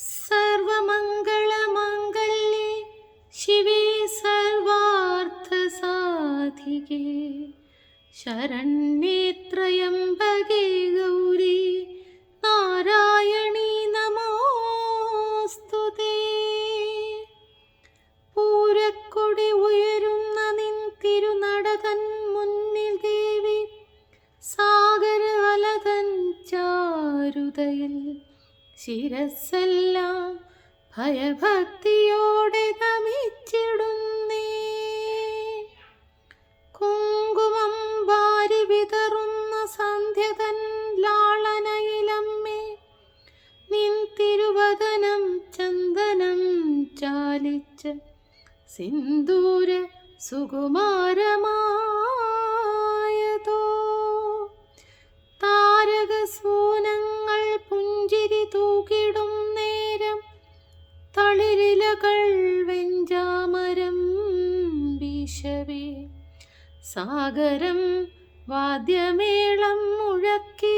സർവമംഗളമാംഗല്യേ ശിവേ സർവാർത്ഥസാധികേ ശരണ്യേ ത്രയംബകേ ഗൗരി നാരായണീ നമോസ്തുതേ. പൂരക്കൊടി ഉയരുന്ന നിൻ തിരുനടതൻ മുന്നിൽ ദേവി സാഗര അലതൻ ചാരുതയിൽ ശിരസ്സെല്ലാം ഭയഭക്തിയോടെ നമിച്ചിടുന്നേ. കുങ്കുമം വാരി വിതറുന്ന സന്ധ്യതൻ ലാളനയിലമ്മേ നിൻ തിരുവദനം ചന്ദനം ചാലിച്ച സിന്ദൂര സുകുമാരമായതോ. താരകസൂനങ്ങൾ പുഞ്ചിരി തൂക്കിടും നേരം തളിരിലകൾ വെഞ്ചാമരം വീശവേ സാഗരം വാദ്യമേളം മുഴക്കി